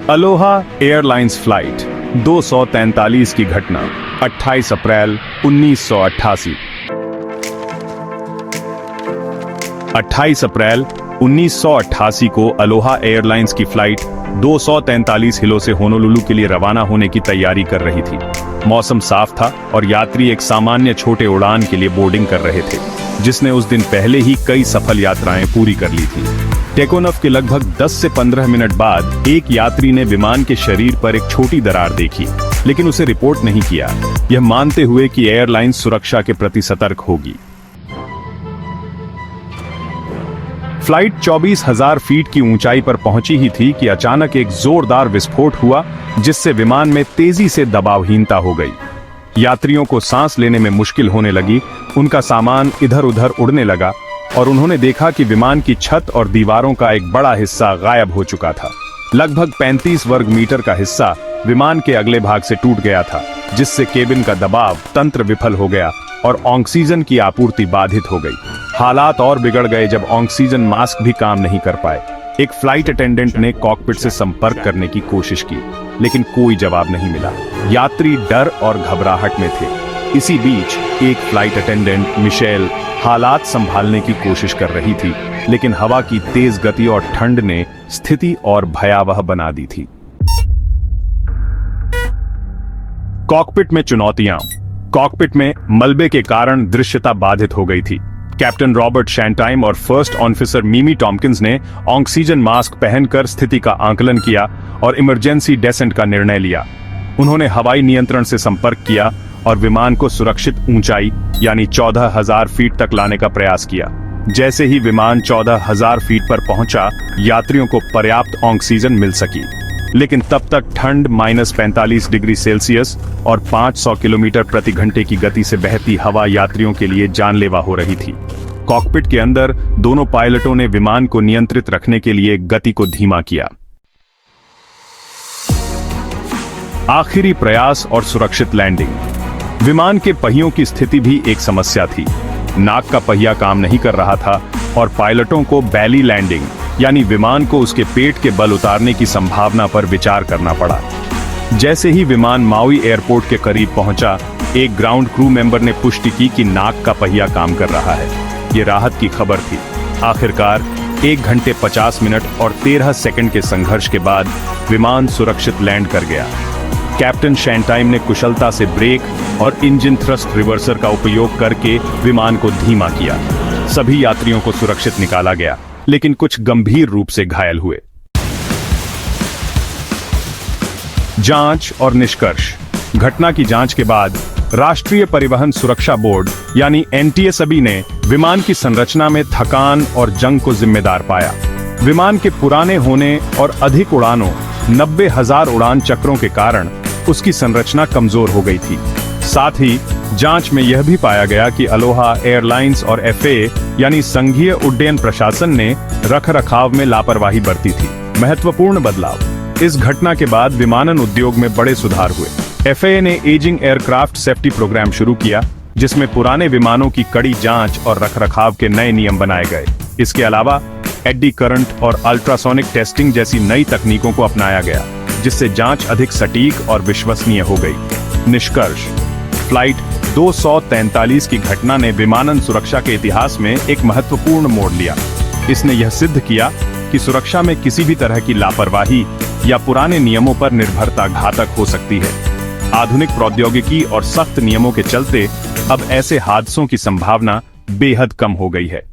Aloha airlines flight 243 की घटना 28 अप्रैल 1988। 28 अप्रैल 1988 को अलोहा एयरलाइंस की फ्लाइट 243 हिलों से होनोलुलु के लिए रवाना होने की तैयारी कर रही थी। मौसम साफ था और यात्री एक सामान्य छोटे उड़ान के लिए बोर्डिंग कर रहे थे, जिसने उस दिन पहले ही कई सफल यात्राएं पूरी कर ली थी। टेक ऑफ के लगभग 10 से 15 मिनट बाद एक यात्री ने विमान के शरीर पर एक छोटी दरार देखी, लेकिन उसे रिपोर्ट नहीं किया, यह मानते हुए कि एयरलाइन सुरक्षा के प्रति सतर्क होगी। फ्लाइट 24,000 फीट की ऊंचाई पर पहुंची ही थी कि अचानक एक जोरदार विस्फोट हुआ, जिससे विमान में तेजी से दबावहीनता हो गई। यात्रियों को सांस लेने में मुश्किल होने लगी, उनका सामान इधर उधर उड़ने लगा और उन्होंने देखा कि विमान की छत और दीवारों का एक बड़ा हिस्सा गायब हो चुका था। लगभग 35 वर्ग मीटर का हिस्सा विमान के अगले भाग से टूट गया था, जिससे केबिन का दबाव तंत्र विफल हो गया और ऑक्सीजन की आपूर्ति बाधित हो गई। हालात और बिगड़ गए जब ऑक्सीजन मास्क भी काम नहीं कर पाए। एक फ्लाइट अटेंडेंट ने कॉकपिट से संपर्क करने की कोशिश की, लेकिन कोई जवाब नहीं मिला। यात्री डर और घबराहट में थे। इसी बीच एक फ्लाइट अटेंडेंट मिशेल हालात संभालने की कोशिश कर रही थी, लेकिन हवा की तेज गति और ठंड ने स्थिति और भयावह बना दी थी। कॉकपिट में चुनौतियां। कॉकपिट में मलबे के कारण दृश्यता बाधित हो गई थी। कैप्टन रॉबर्ट शैंटाइम और फर्स्ट ऑफिसर मिमी टॉम्किंस ने ऑक्सीजन मास्क पहनकर स्थिति का आकलन किया और इमरजेंसी डेसेंट का निर्णय लिया। उन्होंने हवाई नियंत्रण से संपर्क किया और विमान को सुरक्षित ऊंचाई यानी 14,000 फीट तक लाने का प्रयास किया। जैसे ही विमान 14,000 फीट पर पहुंचा, यात्रियों को पर्याप्त ऑक्सीजन मिल सकी, लेकिन तब तक ठंड -45 डिग्री सेल्सियस और 500 किलोमीटर प्रति घंटे की गति से बहती हवा यात्रियों के लिए जानलेवा हो रही थी। कॉकपिट के अंदर दोनों पायलटों ने विमान को नियंत्रित रखने के लिए गति को धीमा किया। आखिरी प्रयास और सुरक्षित लैंडिंग। विमान के पहियों की स्थिति भी एक समस्या थी। नाक का पहिया काम नहीं कर रहा था और पायलटों को बैली लैंडिंग यानी विमान को उसके पेट के बल उतारने की संभावना पर विचार करना पड़ा। जैसे ही विमान माउई एयरपोर्ट के करीब पहुंचा, एक ग्राउंड क्रू मेंबर ने पुष्टि की कि नाक का पहिया काम कर रहा है। ये राहत की खबर थी। आखिरकार 1 घंटे 50 मिनट और 13 सेकंड के संघर्ष के बाद विमान सुरक्षित लैंड कर गया। कैप्टन शैंटाइम ने कुशलता से ब्रेक और इंजन थ्रस्ट रिवर्सर का उपयोग करके विमान को धीमा किया। सभी यात्रियों को सुरक्षित निकाला गया, लेकिन कुछ गंभीर रूप से घायल हुए। जांच और निष्कर्ष। घटना की जांच के बाद राष्ट्रीय परिवहन सुरक्षा बोर्ड यानी NTSB ने विमान की संरचना में थकान और जंग को जिम्मेदार पाया। विमान के पुराने होने और अधिक उड़ानों 90,000 उड़ान चक्रों के कारण उसकी संरचना कमजोर हो गई थी। साथ ही जांच में यह भी पाया गया कि अलोहा एयरलाइंस और FAA यानी संघीय उड्डयन प्रशासन ने रखरखाव में लापरवाही बरती थी। महत्वपूर्ण बदलाव। इस घटना के बाद विमानन उद्योग में बड़े सुधार हुए। FAA ने एजिंग एयरक्राफ्ट सेफ्टी प्रोग्राम शुरू किया, जिसमें पुराने विमानों की कड़ी जांच और रखरखाव के नए नियम बनाए गए। इसके अलावा एडी करंट और अल्ट्रासोनिक टेस्टिंग जैसी नई तकनीकों को अपनाया गया, जिससे जांच अधिक सटीक और विश्वसनीय हो गई। निष्कर्ष। फ्लाइट 243 की घटना ने विमानन सुरक्षा के इतिहास में एक महत्वपूर्ण मोड़ लिया। इसने यह सिद्ध किया कि सुरक्षा में किसी भी तरह की लापरवाही या पुराने नियमों पर निर्भरता घातक हो सकती है। आधुनिक प्रौद्योगिकी और सख्त नियमों के चलते अब ऐसे हादसों की संभावना बेहद कम हो गई है।